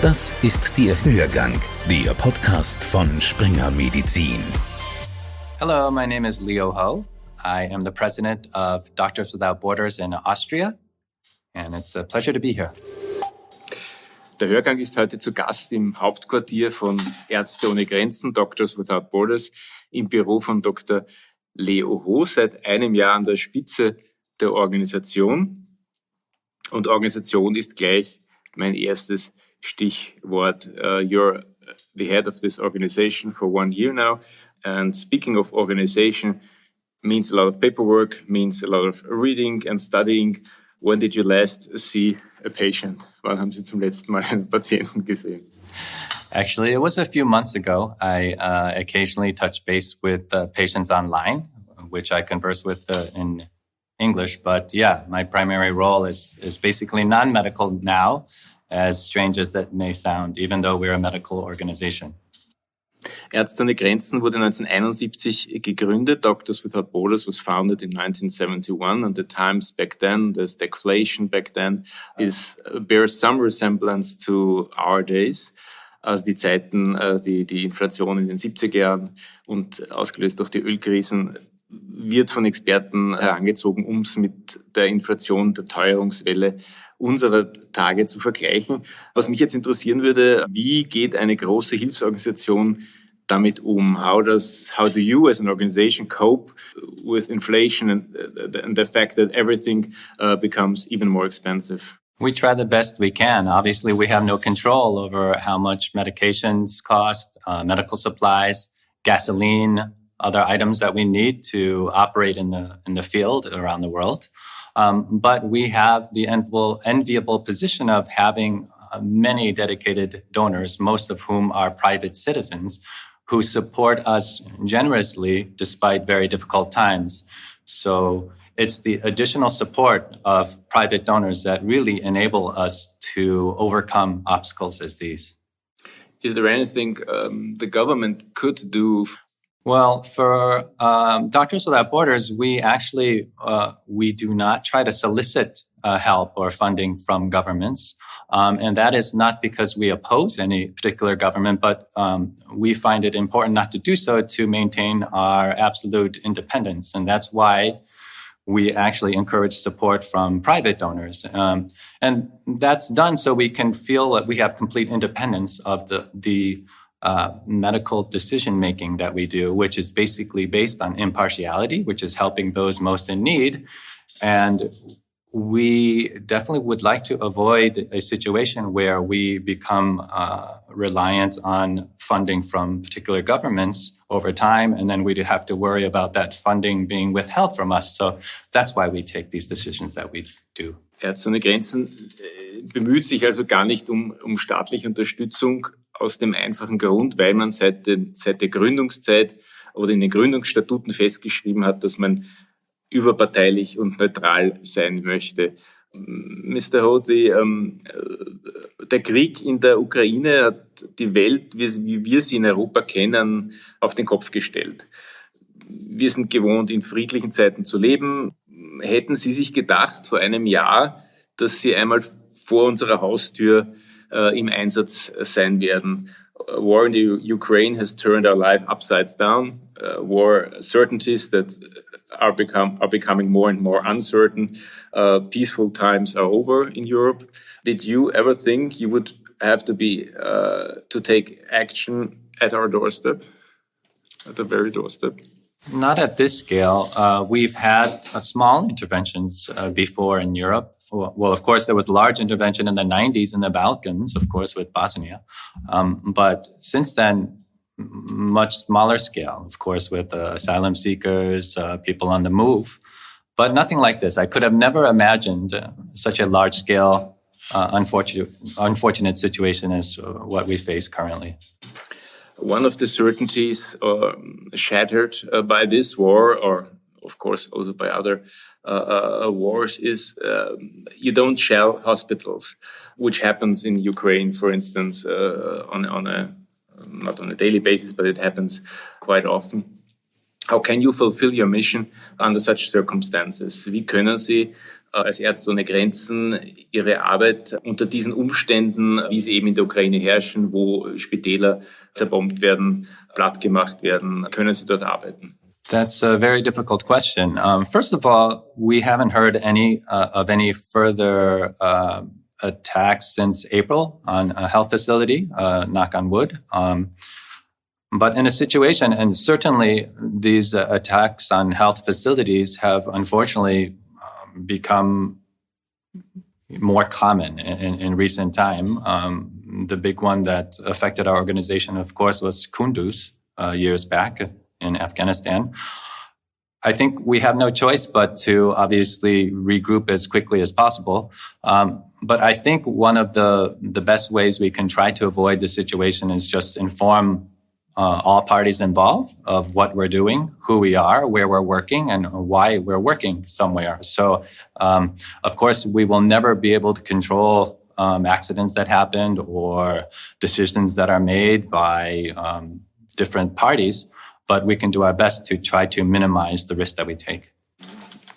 Das ist der Hörgang, der Podcast von Springer Medizin. Hello, my name is Leo Ho. I am the president of Doctors Without Borders in Austria, and it's a pleasure to be here. Der Hörgang ist heute zu Gast im Hauptquartier von Ärzte ohne Grenzen, Doctors Without Borders, im Büro von Dr. Leo Ho, seit einem Jahr an der Spitze der Organisation. Und Organisation ist gleich mein erstes Stichwort. You're the head of this organization for 1 year now. And speaking of organization, means a lot of paperwork, means a lot of reading and studying. When did you last see a patient? Wann haben Sie zum letzten Mal einen Patienten gesehen? Actually, it was a few months ago. I occasionally touch base with patients online, which I converse with in English. But yeah, my primary role is basically non-medical now, as strange as that may sound, even though we're a medical organization. Ärzte ohne Grenzen wurde 1971 gegründet. Doctors Without Borders was founded in 1971, and the times back then, the stagflation back then, bears some resemblance to our days. Also die Zeiten, die Inflation in den 70er Jahren und ausgelöst durch die Ölkrisen wird von Experten herangezogen, um es mit der Inflation, der Teuerungswelle unserer Tage zu vergleichen. Was mich jetzt interessieren würde, wie geht eine große Hilfsorganisation damit um? How do you as an organization cope with inflation and the fact that everything becomes even more expensive? We try the best we can. Obviously, we have no control over how much medications cost, medical supplies, gasoline, other items that we need to operate in the field around the world. But we have the enviable position of having many dedicated donors, most of whom are private citizens, who support us generously despite very difficult times. So it's the additional support of private donors that really enable us to overcome obstacles as these. Is there anything the government could do? Well, for Doctors Without Borders, we actually we do not try to solicit help or funding from governments. And that is not because we oppose any particular government, but we find it important not to do so to maintain our absolute independence. And that's why we actually encourage support from private donors. And that's done so we can feel that we have complete independence of the medical decision-making that we do, which is basically based on impartiality, which is helping those most in need. And we definitely would like to avoid a situation where we become reliant on funding from particular governments over time, and then we'd have to worry about that funding being withheld from us. So that's why we take these decisions that we do. Ärzte ohne Grenzen bemüht sich also gar nicht um staatliche Unterstützung, aus dem einfachen Grund, weil man seit der Gründungszeit oder in den Gründungsstatuten festgeschrieben hat, dass man überparteilich und neutral sein möchte. Mr. Ho, der Krieg in der Ukraine hat die Welt, wie wir sie in Europa kennen, auf den Kopf gestellt. Wir sind gewohnt, in friedlichen Zeiten zu leben. Hätten Sie sich gedacht vor einem Jahr, dass Sie einmal vor unserer Haustür im Einsatz sein werden? War in the Ukraine has turned our life upside down. War certainties that are becoming more and more uncertain. Peaceful times are over in Europe. Did you ever think you would have to take action at our doorstep, at the very doorstep? Not at this scale. We've had small interventions before in Europe. Well, of course, there was large intervention in the 90s in the Balkans, of course, with Bosnia. But since then, much smaller scale, of course, with asylum seekers, people on the move. But nothing like this. I could have never imagined such a large-scale, unfortunate situation as what we face currently. One of the certainties shattered by this war, or of course also by other wars, is you don't shell hospitals, which happens in Ukraine, for instance, not on a daily basis, but it happens quite often. How can you fulfill your mission under such circumstances? Wie können Sie als Ärzte ohne Grenzen Ihre Arbeit unter diesen Umständen, wie sie eben in der Ukraine herrschen, wo Spitäler zerbombt werden, plattgemacht werden, können Sie dort arbeiten? That's a very difficult question. First of all, we haven't heard of any further attacks since April on a health facility, knock on wood. But in a situation, and certainly these attacks on health facilities have unfortunately become more common in recent time. The big one that affected our organization, of course, was Kunduz years back in Afghanistan. I think we have no choice but to obviously regroup as quickly as possible. But I think one of the best ways we can try to avoid the situation is just inform all parties involved of what we're doing, who we are, where we're working, and why we're working somewhere. So, of course, we will never be able to control accidents that happened or decisions that are made by different parties. But we can do our best to try to minimize the risk that we take.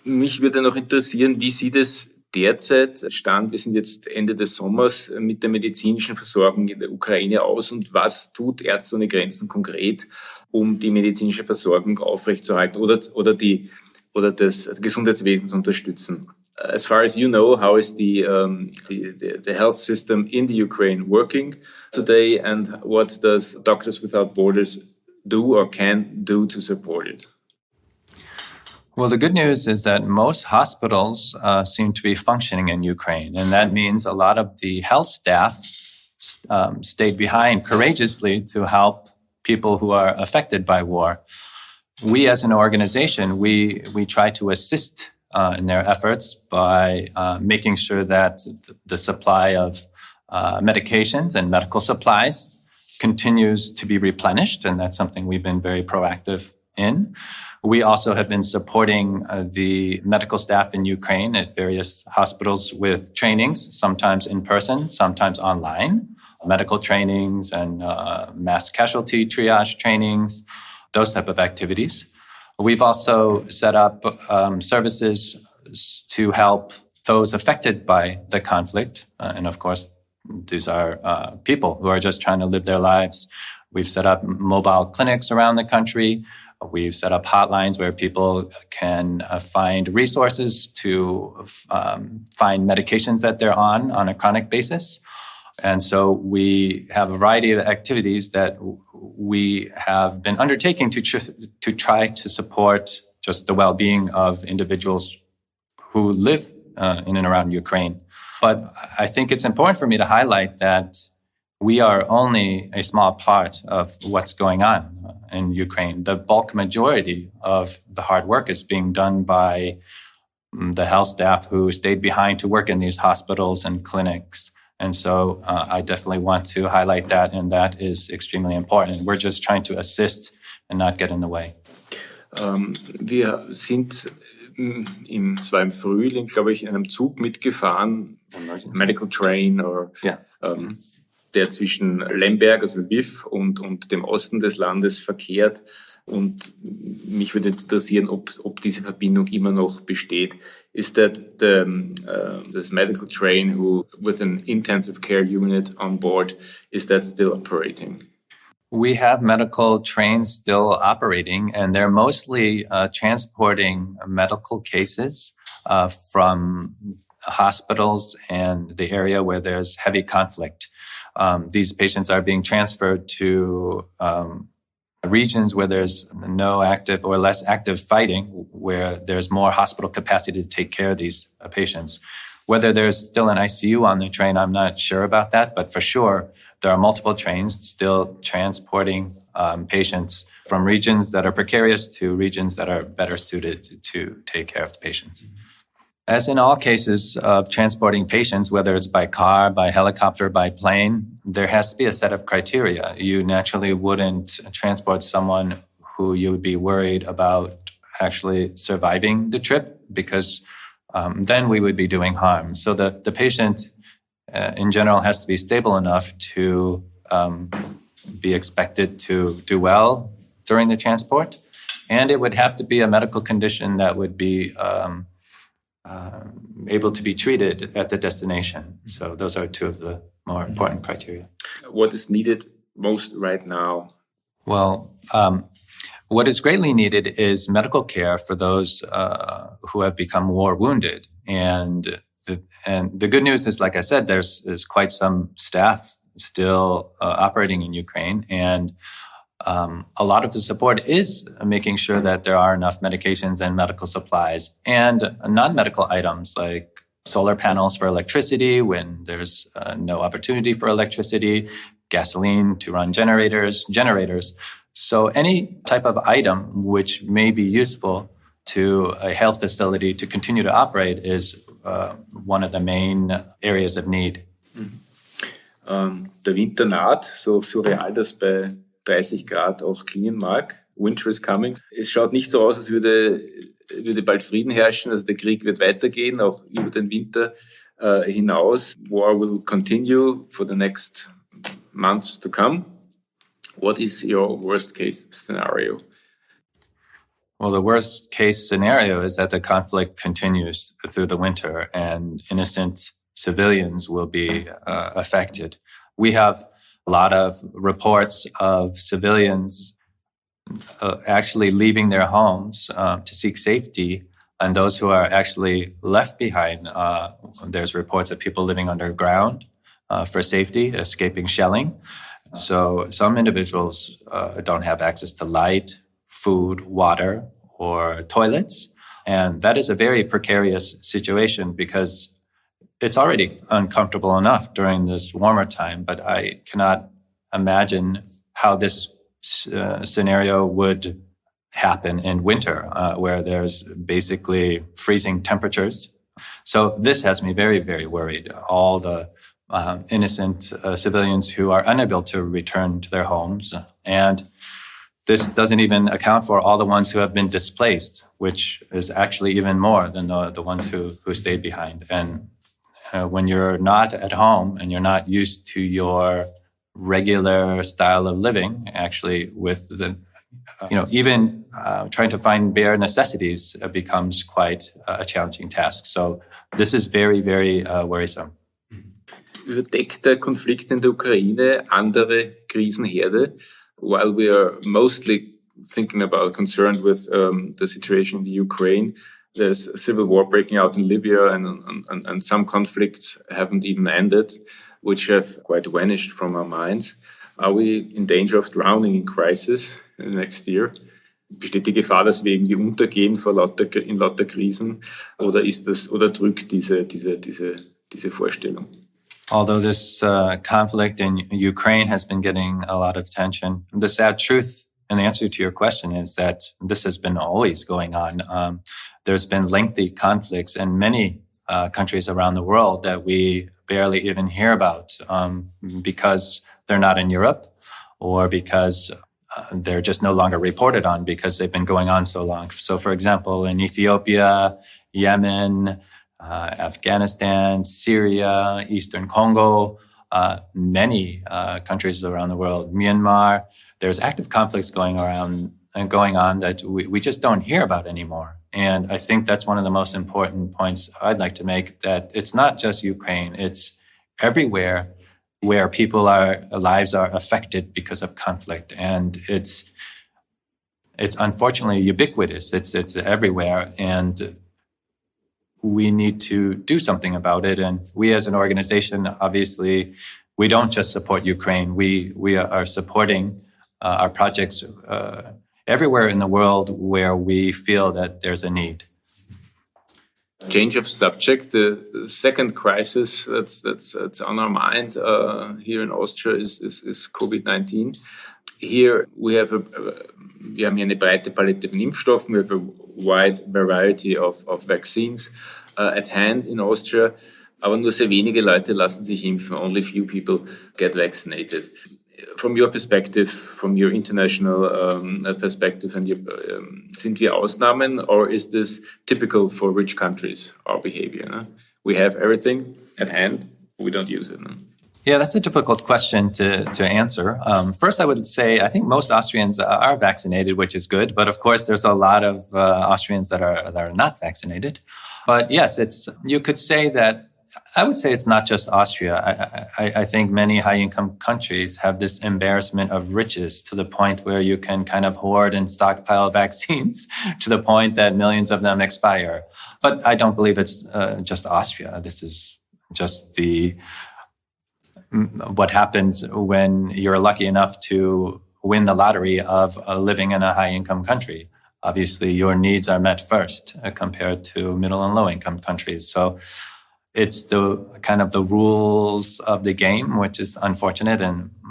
Mich würde noch interessieren, wie sieht es derzeit Stand, wir sind jetzt Ende des Sommers, mit der medizinischen Versorgung in der Ukraine aus und was tut Ärzte ohne Grenzen konkret, um die medizinische Versorgung aufrechtzuerhalten oder das Gesundheitswesen zu unterstützen? As far as you know, how is the health system in the Ukraine working today, and what does Doctors Without Borders do or can do to support it? Well, the good news is that most hospitals seem to be functioning in Ukraine, and that means a lot of the health staff stayed behind courageously to help people who are affected by war. We, as an organization, we try to assist in their efforts by making sure that the supply of medications and medical supplies continues to be replenished, and that's something we've been very proactive in. We also have been supporting the medical staff in Ukraine at various hospitals with trainings, sometimes in person, sometimes online, medical trainings and mass casualty triage trainings, those type of activities. We've also set up services to help those affected by the conflict, and of course, these are people who are just trying to live their lives. We've set up mobile clinics around the country. We've set up hotlines where people can find resources to find medications that they're on a chronic basis. And so we have a variety of activities that we have been undertaking to try to support just the well-being of individuals who live in and around Ukraine. But I think it's important for me to highlight that we are only a small part of what's going on in Ukraine. The bulk majority of the hard work is being done by the health staff who stayed behind to work in these hospitals and clinics. And so I definitely want to highlight that, and that is extremely important. We're just trying to assist and not get in the way. Wir sind es war im Frühling, glaube ich, in einem Zug mitgefahren, Medical Train, der zwischen Lemberg, also Lviv, und dem Osten des Landes verkehrt. Und mich würde jetzt interessieren, ob diese Verbindung immer noch besteht. Is that this medical train with an intensive care unit on board, is that still operating? We have medical trains still operating, and they're mostly transporting medical cases from hospitals and the area where there's heavy conflict. These patients are being transferred to regions where there's no active or less active fighting, where there's more hospital capacity to take care of these patients. Whether there's still an ICU on the train, I'm not sure about that, but for sure, there are multiple trains still transporting patients from regions that are precarious to regions that are better suited to take care of the patients. As in all cases of transporting patients, whether it's by car, by helicopter, by plane, there has to be a set of criteria. You naturally wouldn't transport someone who you would be worried about actually surviving the trip, because then we would be doing harm. So the patient in general has to be stable enough to be expected to do well during the transport. And it would have to be a medical condition that would be able to be treated at the destination. So those are two of the more important criteria. What is needed most right now? Well, what is greatly needed is medical care for those who have become war wounded. And the good news is, like I said, there's quite some staff still operating in Ukraine. And a lot of the support is making sure that there are enough medications and medical supplies and non-medical items like solar panels for electricity when there's no opportunity for electricity, gasoline to run generators. So any type of item which may be useful to a health facility to continue to operate is one of the main areas of need. Der Winter naht, so surreal das bei 30 Grad auch klingen mag. Winter is coming. Es schaut nicht so aus, als würde bald Frieden herrschen. Also der Krieg wird weitergehen, auch über den Winter hinaus. War will continue for the next months to come. What is your worst case scenario? Well, the worst case scenario is that the conflict continues through the winter and innocent civilians will be affected. We have a lot of reports of civilians actually leaving their homes to seek safety, and those who are actually left behind, there's reports of people living underground for safety, escaping shelling. So some individuals don't have access to light, food, water, or toilets. And that is a very precarious situation because it's already uncomfortable enough during this warmer time, but I cannot imagine how this scenario would happen in winter, where there's basically freezing temperatures. So this has me very, very worried. All the innocent civilians who are unable to return to their homes. And this doesn't even account for all the ones who have been displaced, which is actually even more than the ones who stayed behind. And when you're not at home and you're not used to your regular style of living, actually with the, even trying to find bare necessities becomes quite a challenging task. So this is very, very worrisome. Überdeckt der Konflikt in der Ukraine andere Krisenherde? While we are mostly concerned with the situation in the Ukraine, there's a civil war breaking out in Libya and some conflicts haven't even ended, which have quite vanished from our minds. Are we in danger of drowning in crisis in the next year? Besteht die Gefahr, dass wir irgendwie untergehen in lauter Krisen? Oder drückt diese Vorstellung? Although this conflict in Ukraine has been getting a lot of attention, the sad truth and the answer to your question is that this has been always going on. There's been lengthy conflicts in many countries around the world that we barely even hear about because they're not in Europe or because they're just no longer reported on because they've been going on so long. So, for example, in Ethiopia, Yemen, Afghanistan, Syria, Eastern Congo, many countries around the world, Myanmar, there's active conflicts going on that we just don't hear about anymore. And I think that's one of the most important points I'd like to make, that it's not just Ukraine, it's everywhere where lives are affected because of conflict. And it's unfortunately ubiquitous. It's everywhere. And we need to do something about it. And we as an organization, obviously, we don't just support Ukraine. We are supporting our projects everywhere in the world where we feel that there's a need. Change of subject. The second crisis that's on our mind here in Austria is COVID-19. Here we have wir haben hier eine breite Palette von Impfstoffen. We have a wide variety of vaccines at hand in Austria. Aber nur sehr wenige Leute lassen sich impfen. Only few people get vaccinated. From your perspective, from your international perspective, sind wir Ausnahmen, or is this typical for rich countries, our behavior? No? We have everything at hand, we don't use it. No? Yeah, that's a difficult question to answer. First, I would say I think most Austrians are vaccinated, which is good. But of course, there's a lot of Austrians that are not vaccinated. But yes, you could say that. I would say it's not just Austria. I think many high-income countries have this embarrassment of riches to the point where you can kind of hoard and stockpile vaccines to the point that millions of them expire. But I don't believe it's just Austria. This is just what happens when you're lucky enough to win the lottery of living in a high-income country. Obviously, your needs are met first compared to middle and low-income countries. So it's the kind of the rules of the game, which is unfortunate.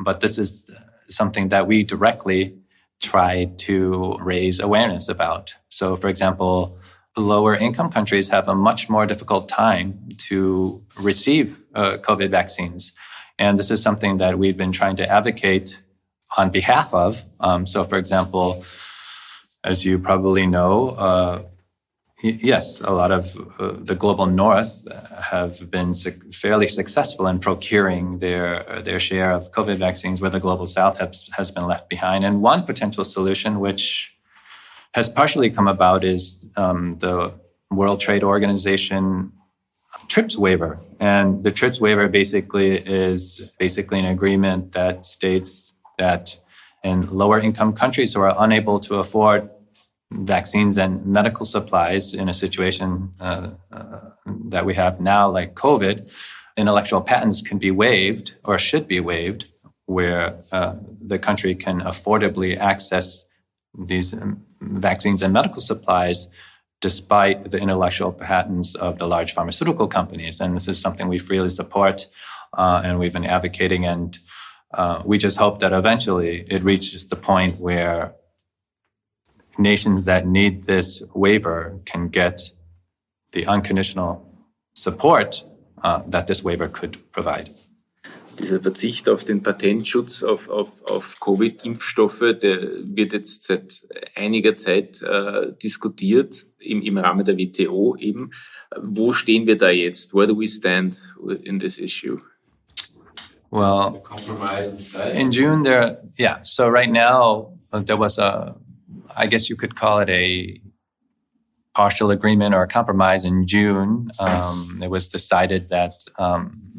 But this is something that we directly try to raise awareness about. So, for example, lower income countries have a much more difficult time to receive COVID vaccines. And this is something that we've been trying to advocate on behalf of. So, for example, as you probably know, yes, a lot of the global north have been fairly successful in procuring their share of COVID vaccines, where the global south has been left behind. And one potential solution, which has partially come about, is the World Trade Organization TRIPS waiver. And the TRIPS waiver is an agreement that states that in lower income countries who are unable to afford vaccines and medical supplies in a situation that we have now, like COVID, intellectual patents can be waived or should be waived, where the country can affordably access these vaccines and medical supplies despite the intellectual patents of the large pharmaceutical companies. And this is something we freely support and we've been advocating. And we just hope that eventually it reaches the point where nations that need this waiver can get the unconditional support that this waiver could provide. Dieser Verzicht auf den Patentschutz auf Covid-Impfstoffe, der wird jetzt seit einiger Zeit diskutiert im Rahmen der WTO eben. Wo stehen wir da jetzt? Where do we stand in this issue? Well, the compromise inside. In June, so right now there was I guess you could call it a partial agreement or a compromise in June. It was decided that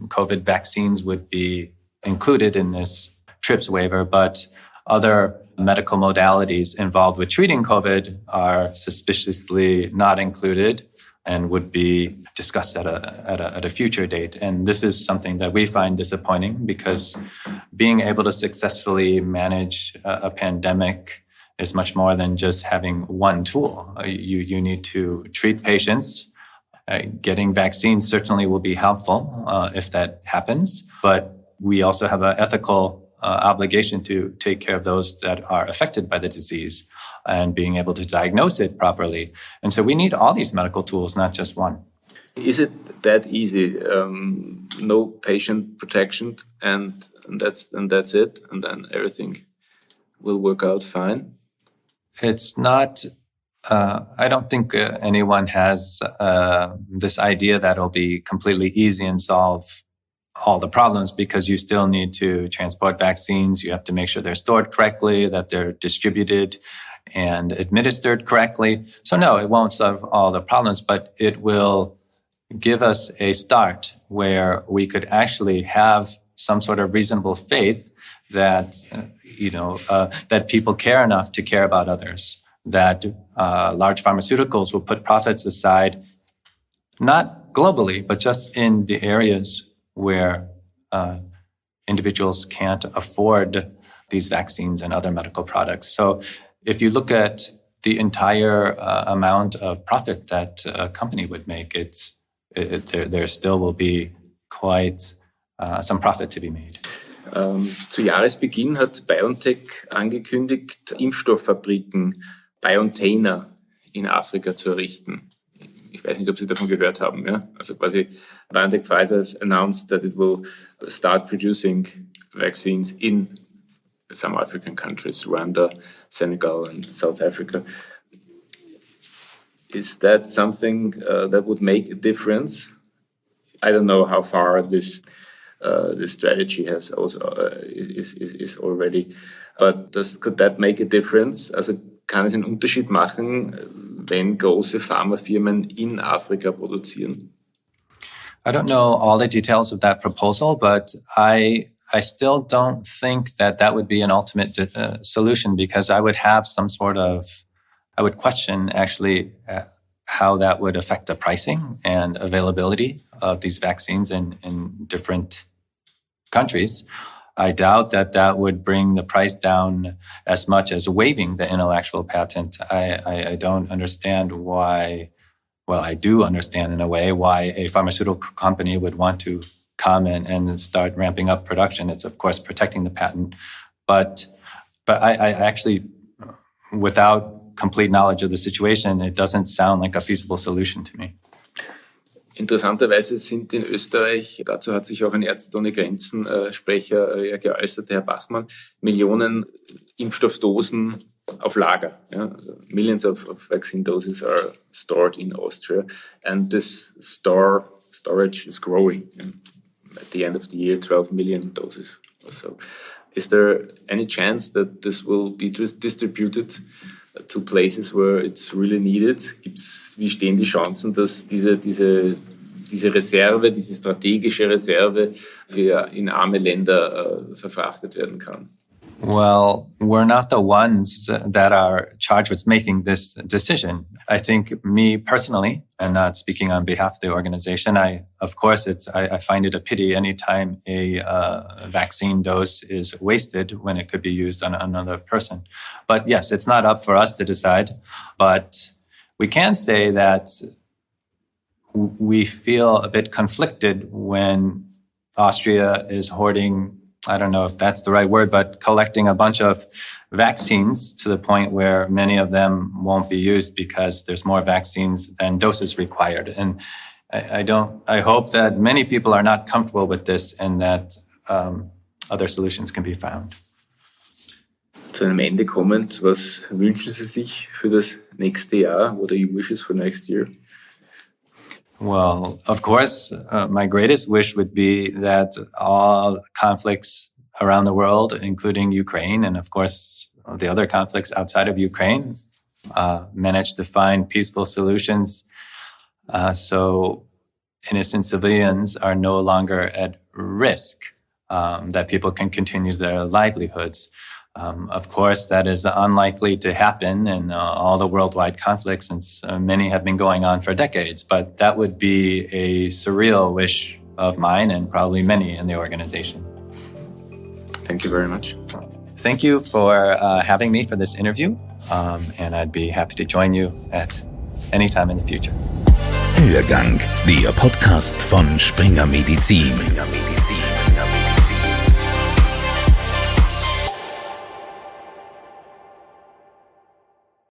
COVID vaccines would be included in this TRIPS waiver, but other medical modalities involved with treating COVID are suspiciously not included and would be discussed at a future date. And this is something that we find disappointing, because being able to successfully manage a pandemic is much more than just having one tool. You need to treat patients. Getting vaccines certainly will be helpful if that happens, but we also have an ethical obligation to take care of those that are affected by the disease and being able to diagnose it properly. And so we need all these medical tools, not just one. Is it that easy? No patient protection and that's it, and then everything will work out fine? It's not. I don't think anyone has this idea that it'll be completely easy and solve all the problems, because you still need to transport vaccines. You have to make sure they're stored correctly, that they're distributed and administered correctly. So no, it won't solve all the problems, but it will give us a start where we could actually have some sort of reasonable faith that, that people care enough to care about others, that large pharmaceuticals will put profits aside, not globally, but just in the areas where individuals can't afford these vaccines and other medical products. So if you look at the entire amount of profit that a company would make, there still will be quite some profit to be made. Zu Jahresbeginn hat BioNTech angekündigt, Impfstofffabriken, BioNTainer in Afrika zu errichten. Ich weiß nicht, ob Sie davon gehört haben. Ja? Also quasi BioNTech Pfizer has announced that it will start producing vaccines in some African countries, Rwanda, Senegal and South Africa. Is that something that would make a difference? I don't know how far this the strategy has also is already. But could that make a difference? Also kann es einen Unterschied machen, wenn große Pharmafirmen in Afrika produzieren? I don't know all the details of that proposal, but I still don't think that would be an ultimate solution, because I would have I would question actually how that would affect the pricing and availability of these vaccines in different countries. I doubt that would bring the price down as much as waiving the intellectual patent. I don't understand why. Well, I do understand in a way why a pharmaceutical company would want to come and start ramping up production. It's of course protecting the patent, but I actually, without complete knowledge of the situation, it doesn't sound like a feasible solution to me. Interessanterweise sind in Österreich, dazu hat sich auch ein Ärzte ohne Grenzen Sprecher geäußert, Herr Bachmann, Millionen Impfstoffdosen auf Lager. Ja? Also millions of vaccine doses are stored in Austria, and this storage is growing. At the end of the year, 12 million doses or so. Is there any chance that this will be distributed to places where it's really needed? Wie stehen die Chancen, dass diese Reserve, diese strategische Reserve in arme Länder verfrachtet werden kann? Well, we're not the ones that are charged with making this decision. I think me personally, and not speaking on behalf of the organization, I find it a pity anytime a vaccine dose is wasted when it could be used on another person. But yes, it's not up for us to decide. But we can say that we feel a bit conflicted when Austria is hoarding, I don't know if that's the right word, but collecting a bunch of vaccines to the point where many of them won't be used because there's more vaccines than doses required. And I hope that many people are not comfortable with this and that other solutions can be found. Zu einem Ende kommend, was wünschen Sie sich für das nächste Jahr? What are your wishes for next year? Well, of course, my greatest wish would be that all conflicts around the world, including Ukraine, and of course, the other conflicts outside of Ukraine, manage to find peaceful solutions so innocent civilians are no longer at risk, that people can continue their livelihoods. Of course, that is unlikely to happen in all the worldwide conflicts, since many have been going on for decades. But that would be a surreal wish of mine and probably many in the organization. Thank you very much. Thank you for having me for this interview, and I'd be happy to join you at any time in the future. Hörgang, der Podcast von Springer Medizin.